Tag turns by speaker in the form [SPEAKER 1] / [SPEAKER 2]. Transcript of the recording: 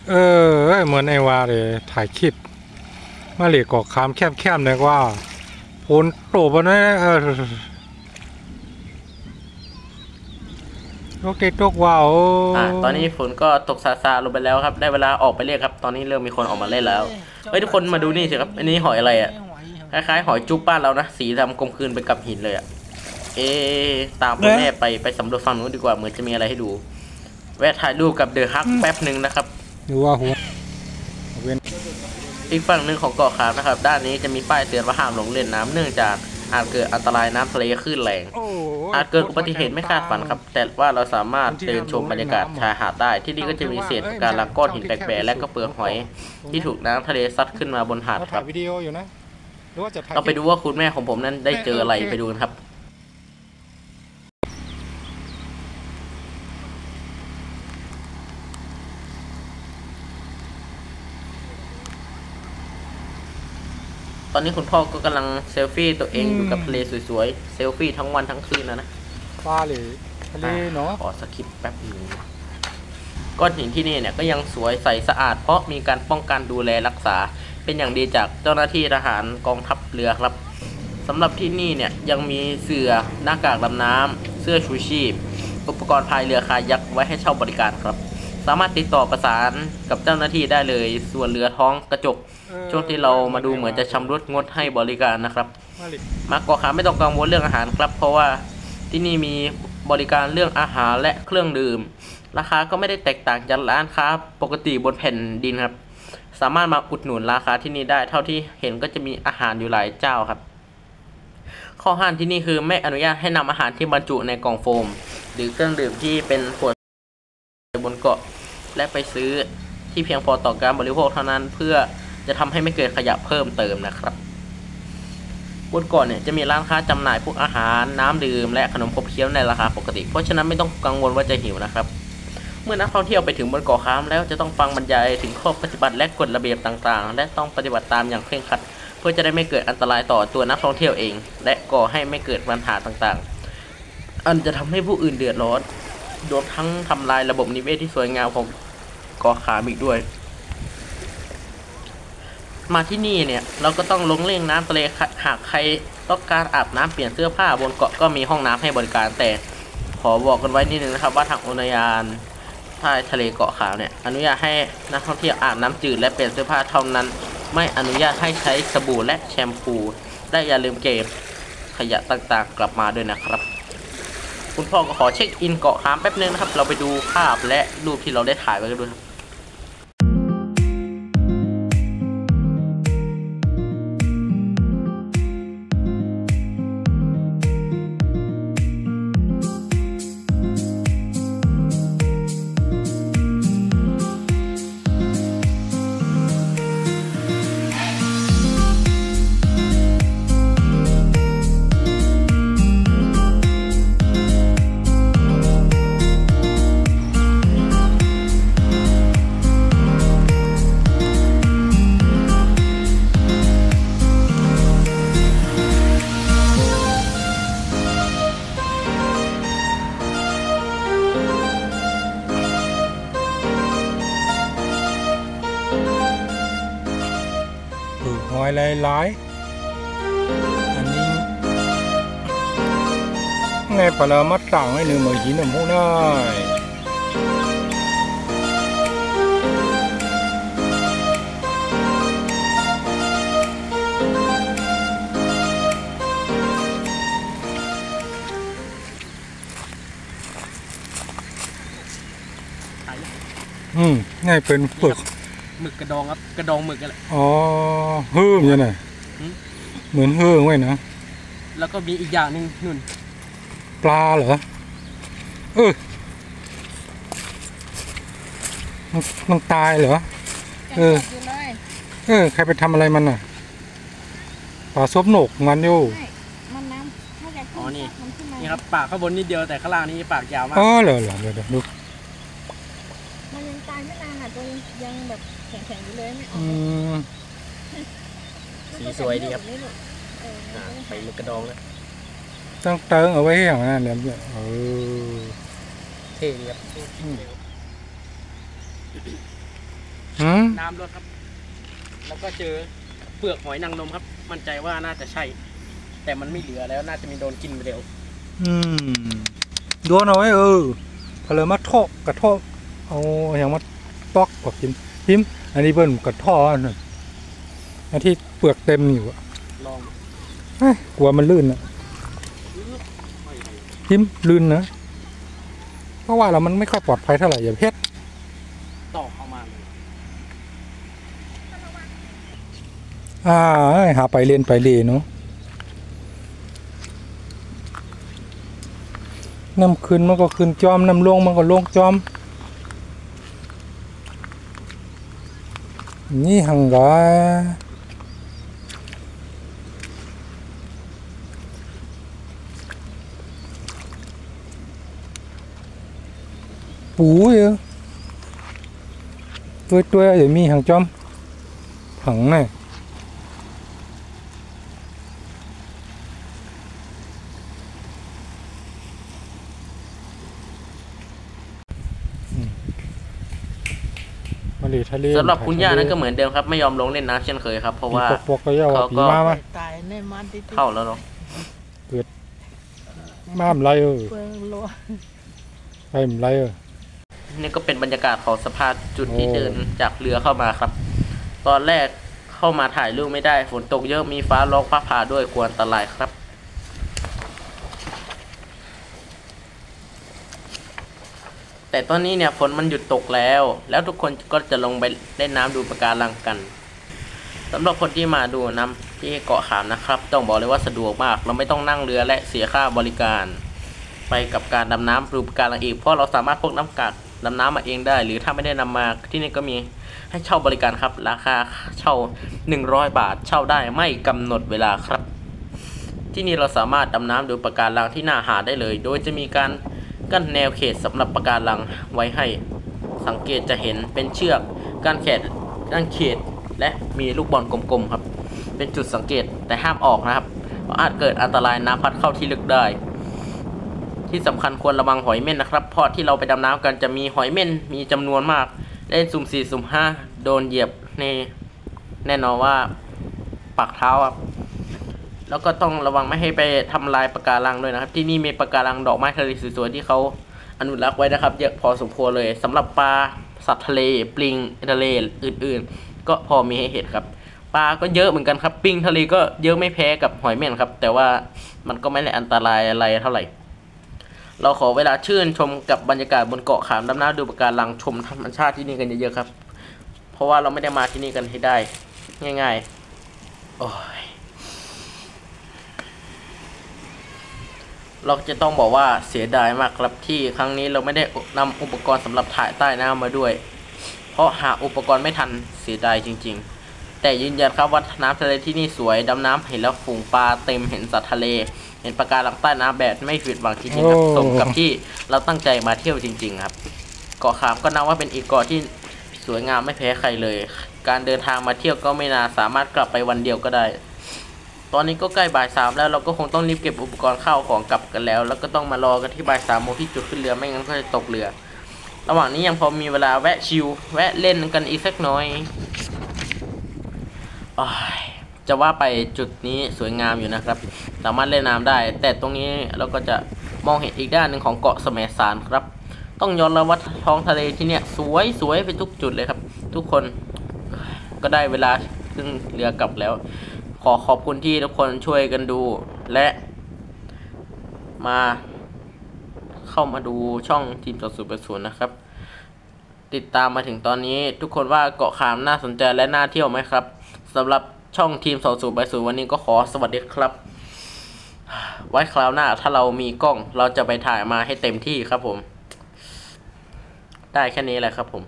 [SPEAKER 1] เออเหมือนไอ้ว่าเลยถ่ายคลิปมาเหลียกอกคามแคบๆเลยว่าฝนตกปะเนี่ยตกเด็กตกว่าว
[SPEAKER 2] ตอนนี้ฝนก็ตกซาลงไปแล้วครับได้เวลาออกไปเรียกครับตอนนี้เริ่มมีคนออกมาเล่นแล้วเฮ้ยทุกคนมาดูนี่สิครับอันนี้หอยอะไรอ่ะคล้ายๆหอยจุ๊บบ้านเรานะสีดำกลมกลืนไปกับหินเลยอ่ะเอตามพ่อแม่ไปสำรวจฝั่งนู้นดีกว่าเหมือนจะมีอะไรให้ดูแวะถ่ายรูปกับเดอะฮักแป๊บหนึ่งนะครับ
[SPEAKER 1] ดูว่าหัว
[SPEAKER 2] อีกฝั่งหนึ่งของเกาะขามนะครับด้านนี้จะมีป้ายเตือนว่าห้ามลงเล่นน้ำเนื่องจากอาจเกิดอันตรายน้ำทะเลคลื่นแรงอาจเกิดอุบัติเหตุไม่คาดฝันครับแต่ว่าเราสามารถเดินชมบรรยากาศชายหาดได้ที่นี่ก็จะมีเศษการลักก้อนหินแปลกๆและก็เปลือกหอยที่ถูกน้ำทะเลซัดขึ้นมาบนหาดครับ
[SPEAKER 1] วิดีโออยู่นะ
[SPEAKER 2] เราไปดูว่าคุณแม่ของผมนั้นได้เจออะไรไปดูกันครับตอนนี้คุณพ่อก็กำลังเซลฟี่ตัวเองอยู่กับทะเลสวยๆเซลฟี่ทั้งวันทั้งคืนนะ
[SPEAKER 1] ปลาหรือทะเลเนาะ
[SPEAKER 2] ขอสคริปต์แป๊บหนึ่งก้อนหินที่นี่เนี่ยก็ยังสวยใสสะอาดเพราะมีการป้องกันดูแลรักษาเป็นอย่างดีจากเจ้าหน้าที่ทหารกองทัพเรือครับสำหรับที่นี่เนี่ยยังมีเสื่อหน้ากากดำน้ำเสื้อชูชีพอุปกรณ์พายเรือคายักไว้ให้เช่าบริการครับสามารถติดต่อประสานกับเจ้าหน้าที่ได้เลยส่วนเรือท้องกระจกช่วงที่เรามาดูเหมือนจะชำรุดงดให้บริการนะครับมาเกาะขามไม่ต้องกังวลเรื่องอาหารครับเพราะว่าที่นี่มีบริการเรื่องอาหารและเครื่องดื่มราคาก็ไม่ได้แตกต่างจากร้านค้าปกติบนแผ่นดินครับสามารถมาอุดหนุนราคาที่นี่ได้เท่าที่เห็นก็จะมีอาหารอยู่หลายเจ้าครับข้อห้ามที่นี่คือไม่อนุญาตให้นำอาหารที่บรรจุในกล่องโฟมหรือเครื่องดื่มที่เป็นขวดบนเกาะและไปซื้อที่เพียงพอต่อการบริโภคเท่านั้นเพื่อจะทำให้ไม่เกิดขยะเพิ่มเติมนะครับบนเกาะเนี่ยจะมีร้านค้าจำหน่ายพวกอาหารน้ำดื่มและขนมขบเคี้ยวในราคาปกติเพราะฉะนั้นไม่ต้องกังวลว่าจะหิวนะครับเมื่อนักท่องเที่ยวไปถึงบนเกาะค้ามแล้วจะต้องฟังบรรยายถึงข้อปฏิบัติและกฎระเบียบต่างๆและต้องปฏิบัติตามอย่างเคร่งครัดเพื่อจะได้ไม่เกิดอันตรายต่อตัวนักท่องเที่ยวเองและก่อให้ไม่เกิดปัญหาต่างๆอันจะทำให้ผู้อื่นเดือดร้อนโดนทั้งทำลายระบบนิเวศที่สวยงามของเกาะขามอีกด้วยมาที่นี่เนี่ยเราก็ต้องลงเล่นน้ำทะเลหากใครต้องการอาบน้ำเปลี่ยนเสื้อผ้าบนเกาะก็มีห้องน้ำให้บริการแต่ขอบอกกันไว้นิดนึงนะครับว่าทางอุทยานท่าทะเลเกาะขาวเนี่ยอนุญาตให้นักท่องเที่ยวอาบน้ำจืดและเปลี่ยนเสื้อผ้าเท่านั้นไม่อนุญาตให้ใช้สบู่และแชมพูและอย่าลืมเก็บขยะต่างๆกลับมาด้วยนะครับคุณพ่อก็ขอเช็คอินเกาะขามแป๊บนึงนะครับเราไปดูภาพและรูปที่เราได้ถ่ายไว้กันดูครับ
[SPEAKER 1] หอยหลายอันนี้ไงปลามัดต่างให้หนึ่งเหมือนหินหนึ่งพวกนั้นไงเป็นฝึก
[SPEAKER 2] หมึกกระดองครับกระดองหมึกกันแหละ
[SPEAKER 1] อ๋อเฮื่มยังไงเหมือนเฮื่มไว้นะ
[SPEAKER 2] แล้วก็มีอีกอย่างหนึ่งนุ่น
[SPEAKER 1] ปลาเหรอมันตายเหรอใครไปทำอะไรมันอ่ะปลาซบหนกงั้นอยู่
[SPEAKER 2] มันน้ำถ้าจะอ๋อนี่ครับปากข้างบนนิดเดียวแต่ข้างล่างนี่ปากยาวมาก
[SPEAKER 1] อ๋อเหรอเดี๋ยวดู
[SPEAKER 3] มันยังตายไม่นานอ่ะตัวยังแบบแข็งๆอยู่เลยไม่ออก
[SPEAKER 2] สีสวยดีครับไปหมึกกระดองแล้ว
[SPEAKER 1] ต้องเติงเอาไว้อย่างนั้นเลย
[SPEAKER 2] เท่ดีครับ
[SPEAKER 1] อืม
[SPEAKER 2] น้ำลดครับ แล้วก็เจอเปลือกหอยนางรมครับ มั่นใจว่าน่าจะใช่ แต่มันไม่เหลือแล้วน่าจะมีโดนกินไปเดียว
[SPEAKER 1] โดนเอาไว้พอเลยมาทอกกระทอกเอาอย่างมาตอกกว่ากินพิมอันนี้เบิ้ลกระท่อน่ะอันที่เปลือกเต็มอยู่อะ
[SPEAKER 2] ลอง
[SPEAKER 1] กลัวมันลื่นอะพิมลื่นนะเพราะว่าเรามันไม่ค่อยปลอดภัยเท่าไหร่อย่าเพชร
[SPEAKER 2] ตอกเอามาเลย
[SPEAKER 1] หาไปเรียนไปเรียนเนาะน้ำขึ้นมันก็ขึ้นจอมน้ำลงมันก็ลงจอมนี่หังกะปูเยอะตัวอย่างมีหังจอมหังไงทะเล
[SPEAKER 2] สำหรับคุณย่านั้นก็เหมือนเดิมครับไม่ยอมลงเล่นน้ำเช่นเคยครับ เพราะว่า
[SPEAKER 1] ปกก็ย่าว่าผีมาไหม
[SPEAKER 3] ตายในมันติด
[SPEAKER 2] เข้าแล้วเนาะ
[SPEAKER 1] มาอะไร
[SPEAKER 3] เปลืองรัว
[SPEAKER 1] ไปมไร
[SPEAKER 2] นี่ก็เป็นบรรยากาศของสภาพจุดที่เดินจากเรือเข้ามาครับ ตอนแรกเข้ามาถ่ายรูปไม่ได้ฝนตกเยอะมีฟ้าร้องฟ้าผ่าด้วยกลัวอันตรายครับ แต่ตอนนี้เนี่ยฝนมันหยุดตกแล้วทุกคนก็จะลงไปเล่นน้ำดูปะการังกันสำหรับคนที่มาดูน้ำที่เกาะขามนะครับต้องบอกเลยว่าสะดวกมากเราไม่ต้องนั่งเรือและเสียค่าบริการ ไปกับการดำน้ำดูปะการังอีกเพราะเราสามารถพกน้ำกัดดำน้ำมาเองได้ หรือถ้าไม่ได้นำมาที่นี่ก็มีให้เช่าบริการครับราคาเช่า100 บาทเช่าได้ไม่กำหนดเวลาครับ ที่นี่เราสามารถดำน้ำดูปะการังที่หน้าหาดได้เลย โดยจะมีการกั้นแนวเขตสำหรับปะการังไว้ให้สังเกตจะเห็นเป็นเชือกกั้นเขตและมีลูกบอลกลมๆครับเป็นจุดสังเกตแต่ห้ามออกนะครับเพราะอาจเกิดอันตรายน้ำพัดเข้าที่ลึกได้ที่สำคัญควรระวังหอยเม่นนะครับเพราะที่เราไปดำน้ำกันจะมีหอยเม่นมีจำนวนมากเล่นสุ่ม4สุ่ม5โดนเหยียบในแน่นอนว่าปักเท้าครับแล้วก็ต้องระวังไม่ให้ไปทำลายปะการังด้วยนะครับที่นี่มีปะการังดอกไม้ทะเลสวยๆที่เขาอนุรักษ์ไว้นะครับเยอะพอสมควรเลยสำหรับปลาสัตว์ทะเลปลิงทะเลอื่นๆก็พอมีให้เห็นครับปลาก็เยอะเหมือนกันครับปลิงทะเลก็เยอะไม่แพ้กับหอยเม่นครับแต่ว่ามันก็ไม่ได้อันตรายอะไรเท่าไหร่เราขอเวลาชื่นชมกับบรรยากาศบนเกาะขามดำน้ำดูปะการังชมธรรมชาติที่นี่กันเยอะๆครับเพราะว่าเราไม่ได้มาที่นี่กันให้ได้ง่ายๆโอ้ยเราจะต้องบอกว่าเสียดายมากครับที่ครั้งนี้เราไม่ได้นำอุปกรณ์สำหรับถ่ายใต้น้ำมาด้วยเพราะหาอุปกรณ์ไม่ทันเสียดายจริงๆแต่ยืนยันครับว่าน้ำทะเลที่นี่สวยดำน้ำเห็นแล้วฝูงปลาเต็มเห็นสัตว์ทะเลเห็นปะการังใต้น้ำแบบไม่ผิดหวังจริงๆครับสมกับที่เราตั้งใจมาเที่ยวจริงๆครับเกาะขามก็นับว่าเป็นอีกเกาะที่สวยงามไม่แพ้ใครเลยการเดินทางมาเที่ยวก็ไม่นานสามารถกลับไปวันเดียวก็ได้ตอนนี้ก็ใกล้บ่าย 3แล้วเราก็คงต้องรีบเก็บอุปกรณ์ข้าวของกลับกันแล้วก็ต้องมารอกันที่บ่าย 3 โมงที่จุดขึ้นเรือไม่งั้นก็จะตกเรือระหว่างนี้ยังพอมีเวลาแวะชิลแวะเล่นกันอีกสักหน่อยจะว่าไปจุดนี้สวยงามอยู่นะครับสามารถเล่นน้ำได้แต่ตรงนี้เราก็จะมองเห็นอีกด้านหนึ่งของเกาะแสมสารครับต้องยอมรับว่าท้องทะเลที่เนี่ยสวยไปทุกจุดเลยครับทุกคนก็ได้เวลาขึ้นเรือกลับแล้วขอขอบคุณที่ทุกคนช่วยกันดูและเข้ามาดูช่องทีม2080นะครับติดตามมาถึงตอนนี้ทุกคนว่าเกาะขามน่าสนใจและน่าเที่ยวไหมครับสำหรับช่องทีม2080วันนี้ก็ขอสวัสดีครับไว้คราวหน้าถ้าเรามีกล้องเราจะไปถ่ายมาให้เต็มที่ครับผมได้แค่นี้แหละครับผม